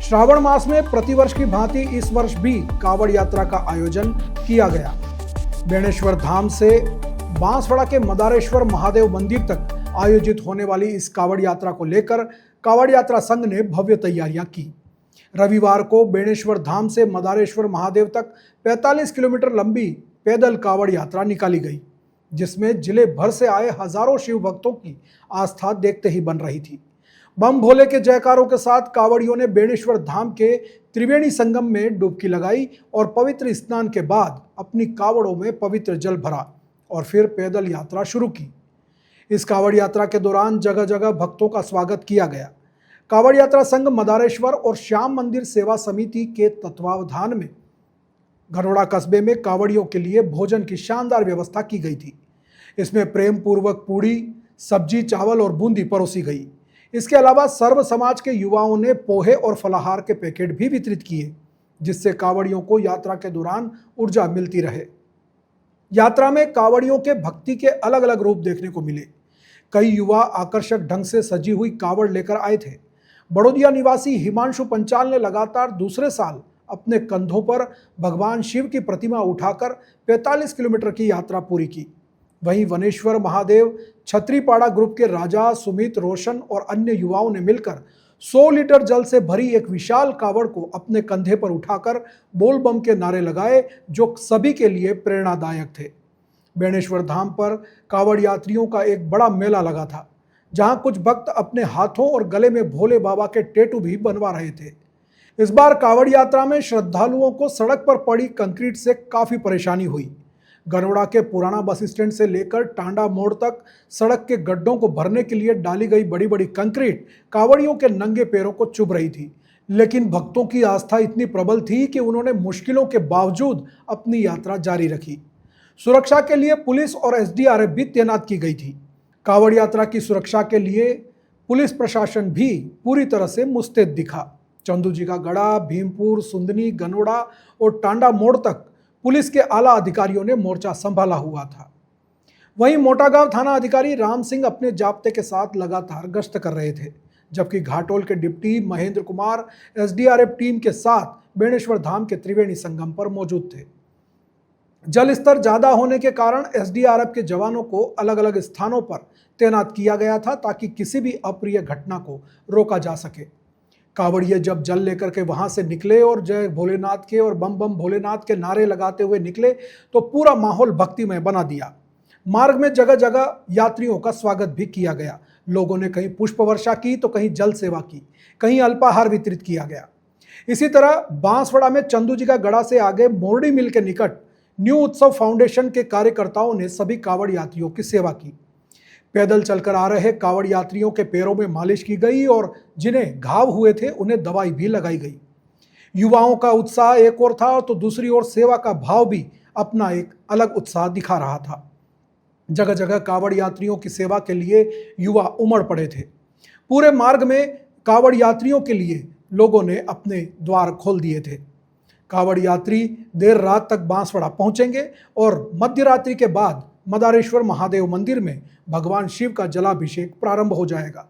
श्रावण मास में प्रतिवर्ष की भांति इस वर्ष भी कावड़ यात्रा का आयोजन किया गया। बेणेश्वर धाम से बांसवाड़ा के मदारेश्वर महादेव मंदिर तक आयोजित होने वाली इस कावड़ यात्रा को लेकर कावड़ यात्रा संघ ने भव्य तैयारियां की। रविवार को बेणेश्वर धाम से मदारेश्वर महादेव तक 45 किलोमीटर लंबी पैदल कावड़ यात्रा निकाली गई, जिसमें जिले भर से आए हजारों शिव भक्तों की आस्था देखते ही बन रही थी। बम भोले के जयकारों के साथ कावड़ियों ने बेणेश्वर धाम के त्रिवेणी संगम में डुबकी लगाई और पवित्र स्नान के बाद अपनी कावड़ों में पवित्र जल भरा और फिर पैदल यात्रा शुरू की। इस कावड़ यात्रा के दौरान जगह जगह भक्तों का स्वागत किया गया। कावड़ यात्रा संघ मदारेश्वर और श्याम मंदिर सेवा समिति के तत्वावधान में गनोड़ा कस्बे में कावड़ियों के लिए भोजन की शानदार व्यवस्था की गई थी। इसमें प्रेम पूर्वक पूड़ी, सब्जी, चावल और बूंदी परोसी गई। इसके अलावा सर्व समाज के युवाओं ने पोहे और फलाहार के पैकेट भी वितरित किए, जिससे कावड़ियों को यात्रा के दौरान ऊर्जा मिलती रहे। यात्रा में कावड़ियों के भक्ति के अलग अलग रूप देखने को मिले। कई युवा आकर्षक ढंग से सजी हुई कावड़ लेकर आए थे। बड़ौदिया निवासी हिमांशु पंचाल ने लगातार दूसरे साल अपने कंधों पर भगवान शिव की प्रतिमा उठाकर 45 किलोमीटर की यात्रा पूरी की। वहीं वनेश्वर महादेव छत्रीपाड़ा ग्रुप के राजा, सुमित, रोशन और अन्य युवाओं ने मिलकर 100 लीटर जल से भरी एक विशाल कावड़ को अपने कंधे पर उठाकर बोल बम के नारे लगाए, जो सभी के लिए प्रेरणादायक थे। बेणेश्वर धाम पर कावड़ यात्रियों का एक बड़ा मेला लगा था, जहां कुछ भक्त अपने हाथों और गले में भोले बाबा के टैटू भी बनवा रहे थे। इस बार कावड़ यात्रा में श्रद्धालुओं को सड़क पर पड़ी कंक्रीट से काफी परेशानी हुई। गनोड़ा के पुराना बस स्टैंड से लेकर टांडा मोड़ तक सड़क के गड्ढों को भरने के लिए डाली गई बड़ी बड़ी कंक्रीट कावड़ियों के नंगे पैरों को चुभ रही थी। लेकिन भक्तों की आस्था इतनी प्रबल थी कि उन्होंने मुश्किलों के बावजूद अपनी यात्रा जारी रखी। सुरक्षा के लिए पुलिस और एसडीआरएफ भी तैनात की गई थी। कावड़ यात्रा की सुरक्षा के लिए पुलिस प्रशासन भी पूरी तरह से मुस्तैद दिखा। चंदू जी का गढ़ा, भीमपुर, सुंदनी, गनोड़ा और टांडा मोड़ तक पुलिस के आला अधिकारियों ने मोर्चा संभाला हुआ था। वहीं मोटागांव थाना अधिकारी राम सिंह अपने जाब्ते के साथ लगातार गश्त कर रहे थे, जबकि घाटोल के deputy Mahendra Kumar SDRF team के साथ बेणेश्वर धाम के त्रिवेणी संगम पर मौजूद थे। जल स्तर ज्यादा होने के कारण एसडीआरएफ के जवानों को अलग अलग स्थानों पर तैनात किया गया था, ताकि किसी भी अप्रिय घटना को रोका जा सके। कावड़िए जब जल लेकर के वहां से निकले और जय भोलेनाथ के और बम बम भोलेनाथ के नारे लगाते हुए निकले, तो पूरा माहौल भक्तिमय बना दिया। मार्ग में जगह जगह यात्रियों का स्वागत भी किया गया। लोगों ने कहीं पुष्प वर्षा की, तो कहीं जल सेवा की, कहीं अल्पाहार वितरित किया गया। इसी तरह बांसवाड़ा में चंदू जी का गढ़ा से आगे मोरडी मिल के निकट न्यू उत्सव फाउंडेशन के कार्यकर्ताओं ने सभी कावड़ यात्रियों की सेवा की। पैदल चलकर आ रहे कावड़ यात्रियों के पैरों में मालिश की गई और जिन्हें घाव हुए थे उन्हें दवाई भी लगाई गई। युवाओं का उत्साह एक ओर था, तो दूसरी ओर सेवा का भाव भी अपना एक अलग उत्साह दिखा रहा था। जगह जगह कावड़ यात्रियों की सेवा के लिए युवा उमड़ पड़े थे। पूरे मार्ग में कावड़ यात्रियों के लिए लोगों ने अपने द्वार खोल दिए थे। कावड़ यात्री देर रात तक बांसवाड़ा पहुंचेंगे और मध्य रात्रि के बाद मदारेश्वर महादेव मंदिर में भगवान शिव का जलाभिषेक प्रारंभ हो जाएगा,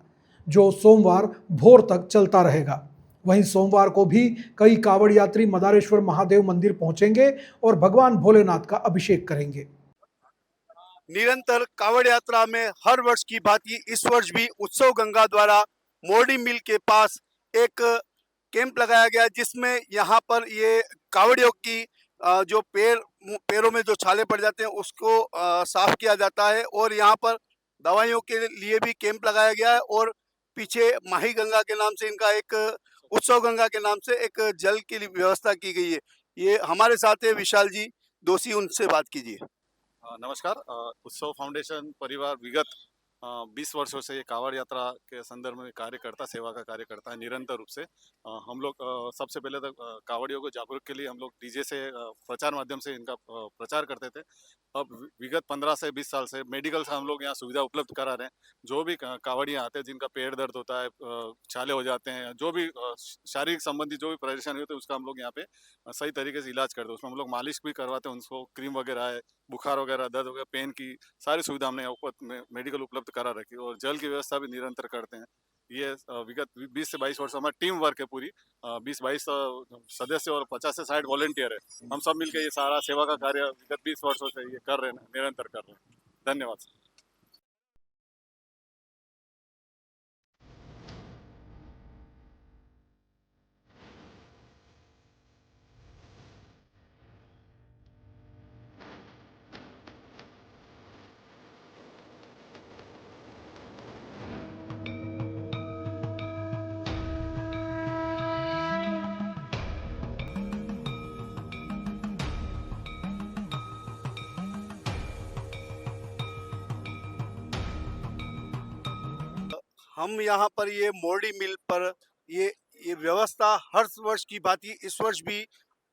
जो सोमवार भोर तक चलता रहेगा। वहीं सोमवार को भी कई कावड़ यात्री मदारेश्वर महादेव मंदिर पहुंचेंगे और भगवान भोलेनाथ का अभिषेक करेंगे। निरंतर कावड़ यात्रा में हर वर्ष की भांति इस वर्ष भी उत्सव गंगा द्वारा मोरडी मिल के पास एक कैंप लगाया गया, जिसमें यहाँ पर ये कावड़ियों की जो पैरों में जो छाले पड़ जाते हैं उसको साफ किया जाता है, और यहाँ पर दवाइयों के लिए भी कैंप लगाया गया है। और पीछे माही गंगा के नाम से इनका एक उत्सव गंगा के नाम से एक जल की व्यवस्था की गई है। ये हमारे साथ है विशाल जी दोषी, उनसे बात कीजिए। नमस्कार। उत्सव फाउंडेशन परिवार विगत 20 वर्षों से ये कावड़ यात्रा के संदर्भ में सेवा का कार्य करता है निरंतर रूप से। हम लोग सबसे पहले तो कावड़ियों को जागरूक के लिए हम लोग डीजे से प्रचार माध्यम से इनका प्रचार करते थे। अब विगत 15 से 20 साल से मेडिकल से हम लोग यहाँ सुविधा उपलब्ध करा रहे हैं। जो भी कावड़ियाँ आते हैं जिनका पेट दर्द होता है, छाले हो जाते हैं, जो भी शारीरिक संबंधी जो भी परेशानी होती है उसका हम लोग यहाँ पे सही तरीके से इलाज करते हैं। उसमें हम लोग मालिश भी करवाते हैं, उनको क्रीम वगैरह है, बुखार वगैरह, दर्द वगैरह, पेन की सारी सुविधा हमने मेडिकल उपलब्ध करा रखी, और जल की व्यवस्था भी निरंतर करते हैं। ये विगत 20 से 22 वर्षों में टीम वर्क है पूरी। 20-22 सदस्य और 50 से 60 वॉलेंटियर है। हम सब मिलकर ये सारा सेवा का कार्य विगत 20 वर्षों से ये कर रहे हैं, निरंतर कर रहे हैं। धन्यवाद। हम यहाँ पर ये मोरडी मिल पर ये व्यवस्था हर वर्ष की भांति इस वर्ष भी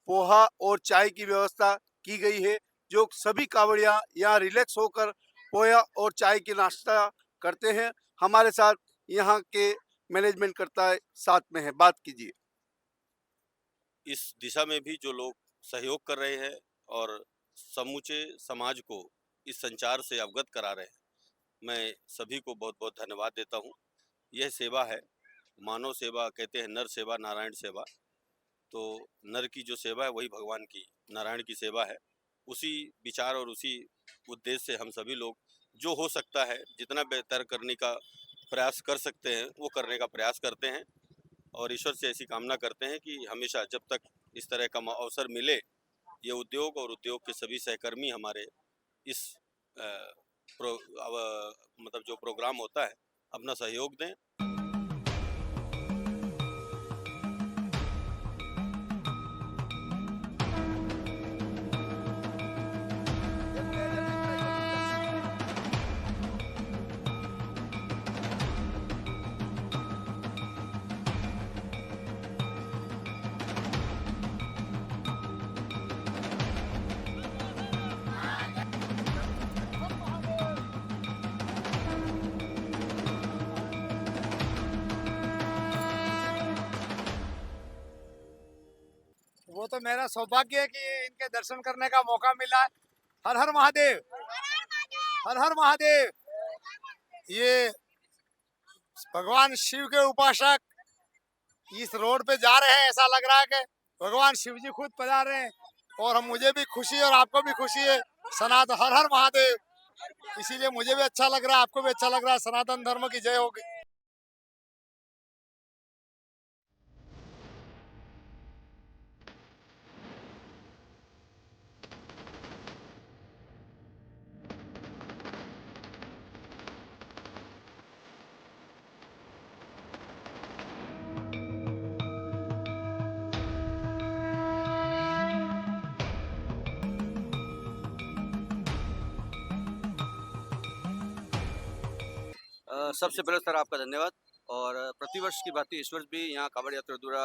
पोहा और चाय की व्यवस्था की गई है, जो सभी कांवड़िया यहाँ रिलैक्स होकर पोहा और चाय की नाश्ता करते हैं। हमारे साथ यहाँ के मैनेजमेंट करता है, साथ में है, बात कीजिए। इस दिशा में भी जो लोग सहयोग कर रहे हैं और समूचे समाज को इस संचार से अवगत करा रहे हैं, मैं सभी को बहुत बहुत धन्यवाद देता हूँ। यह सेवा है, मानव सेवा कहते हैं, नर सेवा नारायण सेवा। तो नर की जो सेवा है वही भगवान की, नारायण की सेवा है। उसी विचार और उसी उद्देश्य से हम सभी लोग जो हो सकता है, जितना बेहतर करने का प्रयास कर सकते हैं वो करने का प्रयास करते हैं, और ईश्वर से ऐसी कामना करते हैं कि हमेशा जब तक इस तरह का अवसर मिले, ये उद्योग और उद्योग के सभी सहकर्मी हमारे इस मतलब जो प्रोग्राम होता है अपना सहयोग दें। वो तो मेरा सौभाग्य है कि इनके दर्शन करने का मौका मिला। हर हर महादेव, हर हर महादेव। ये भगवान शिव के उपासक इस रोड पे जा रहे हैं, ऐसा लग रहा है कि भगवान शिव जी खुद पधार रहे हैं, और मुझे भी खुशी और आपको भी खुशी है। सनातन हर हर महादेव, इसीलिए मुझे भी अच्छा लग रहा है, आपको भी अच्छा लग रहा है। सनातन धर्म की जय होगी। सबसे पहले सर आपका धन्यवाद। और प्रतिवर्ष की भांति इस वर्ष भी यहाँ कांवड़ यात्रा द्वारा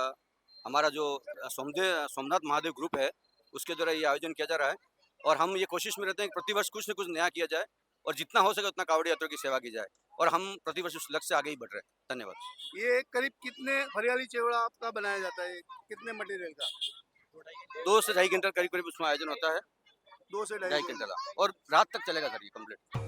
हमारा जो सोमनाथ महादेव ग्रुप है उसके द्वारा ये आयोजन किया जा रहा है, और हम ये कोशिश में रहते हैं कि प्रतिवर्ष कुछ न कुछ नया किया जाए और जितना हो सके उतना कांवड़ यात्रा की सेवा की जाए, और हम प्रतिवर्ष उस लक्ष्य से आगे ही बढ़ रहे हैं। धन्यवाद। ये करीब कितने हरियाली चेवड़ा आपका बनाया जाता है, कितने मटेरियल का? 2 से 2.5 घंटा करीब करीब उसमें आयोजन होता है। 2 से 2.5 घंटे का, और रात तक चलेगा सर ये कम्प्लीट।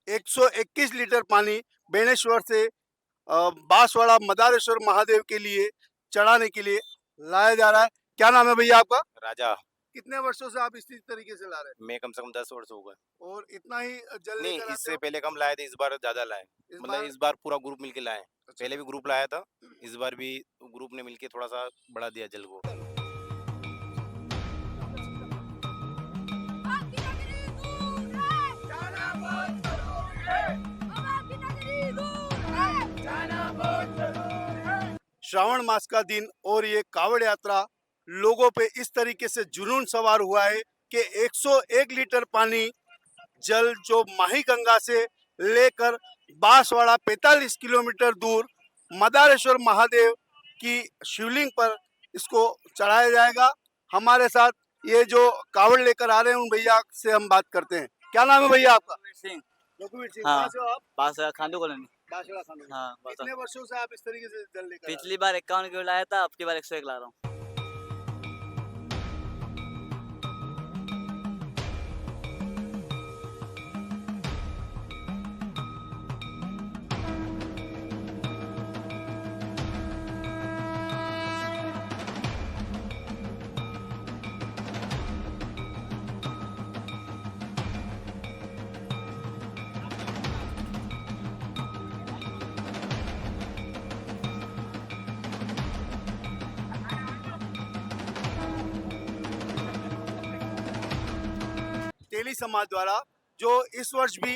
121 लीटर पानी बेणेश्वर से बांसवाड़ा मदारेश्वर महादेव के लिए चढ़ाने के लिए लाया जा रहा है। क्या नाम है भैया आपका? राजा। कितने वर्षों से आप इसी तरीके से ला रहे हैं? मैं कम से कम 10 वर्ष हो गए। और इतना ही जल नहीं, लेकर आते इससे हो? पहले कम लाए थे, इस बार ज्यादा लाए। इस मतलब बार इस बार पूरा ग्रुप मिलके लाए। अच्छा। पहले भी ग्रुप लाया था, इस बार भी ग्रुप ने मिलके थोड़ा सा बढ़ा दिया जल को। श्रावण मास का दिन और ये कावड़ यात्रा लोगों पे इस तरीके से जुनून सवार हुआ है कि 101 लीटर पानी जल जो माही गंगा से लेकर बांसवाड़ा 45 किलोमीटर दूर मदारेश्वर महादेव की शिवलिंग पर इसको चढ़ाया जाएगा। हमारे साथ ये जो कावड़ लेकर आ रहे हैं उन भैया से हम बात करते हैं। क्या नाम है भैया आपका? सिंह। रघुवीर सिंह। हाँ। कहाँ से हो आप? बांसवाड़ा खांडू कॉलोनी। बांसवाड़ा खांडू। हाँ कितने वर्षों से आप इस तरीके से जल लेकर आ रहे हैं? पिछली बार 51 किलो लाया था, अब की बार 101 ला रहा हूँ। तेली समाज द्वारा जो इस वर्ष भी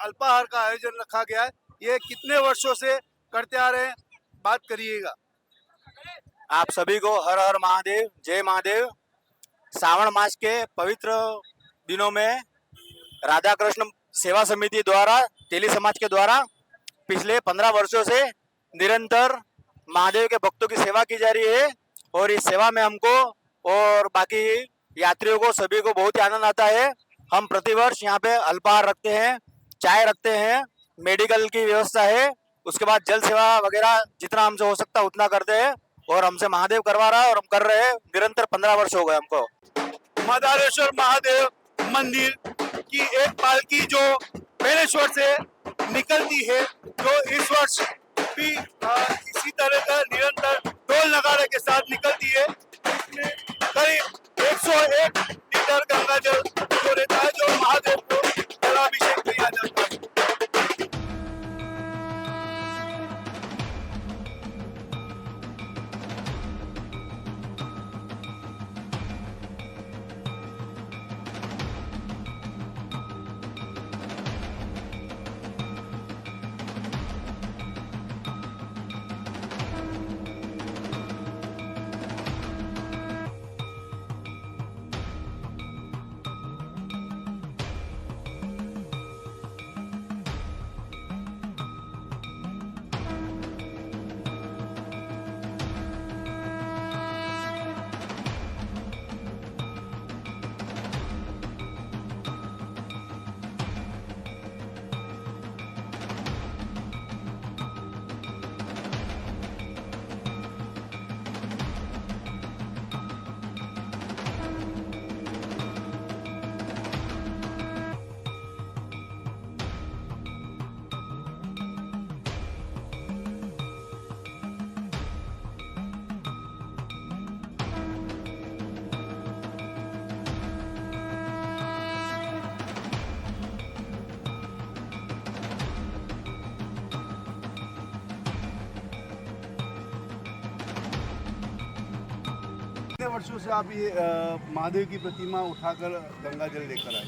अल्पाहार का आयोजन रखा गया है, ये कितने वर्षों से करते आ रहे हैं, बात करिएगा। आप सभी को हर हर महादेव, जय महादेव। श्रावण मास के पवित्र दिनों में राधा कृष्ण सेवा समिति द्वारा, तेली समाज के द्वारा पिछले 15 वर्षों से निरंतर महादेव के भक्तों की सेवा की जा रही है। और इस सेवा में हमको और बाकी यात्रियों को सभी को बहुत ही आनंद आता है। हम प्रतिवर्ष यहाँ पे अल्पाहार रखते हैं, चाय रखते हैं, मेडिकल की व्यवस्था है, उसके बाद जल सेवा वगैरह जितना हमसे हो सकता है उतना करते हैं। और हमसे महादेव करवा रहा है और हम कर रहे हैं निरंतर। 15 वर्ष हो गए हमको। मदारेश्वर महादेव मंदिर की एक पालकी जो बेनेश्वर से निकलती है, जो इस वर्ष भी इसी तरह का निरंतर ढोल नगाड़े के साथ निकलती है। इसमें करीब 101 लीटर गंगा जल जो रहता है, जो महादेव को जलाभिषेक किया जाता है। कितने वर्षों से आप ये महादेव की प्रतिमा उठाकर गंगा जल लेकर आए?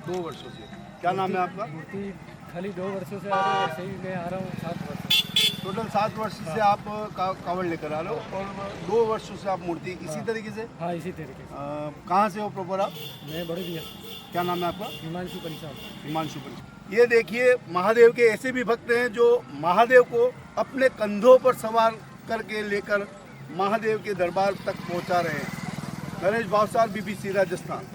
2 वर्षों से। क्या नाम है आपका? मूर्ति खाली 2 वर्षों से आ रहा है, ऐसे ही मैं आ रहा हूँ 7 वर्ष। टोटल 7 वर्ष से आप कावड़ लेकर आ रहे हो और 2 वर्षों से आप मूर्ति इसी तरीके से? हाँ, इसी तरीके से। कहाँ से हो प्रॉपर आप? मैं बड़े भैया। क्या नाम है आपका? हिमांशु पंचाल। हिमांशु पंचाल। ये देखिए, महादेव के ऐसे भी भक्त हैं जो महादेव को अपने कंधों पर सवार करके लेकर महादेव के दरबार तक पहुंचा रहे हैं। नरेश भावसार, BBC राजस्थान।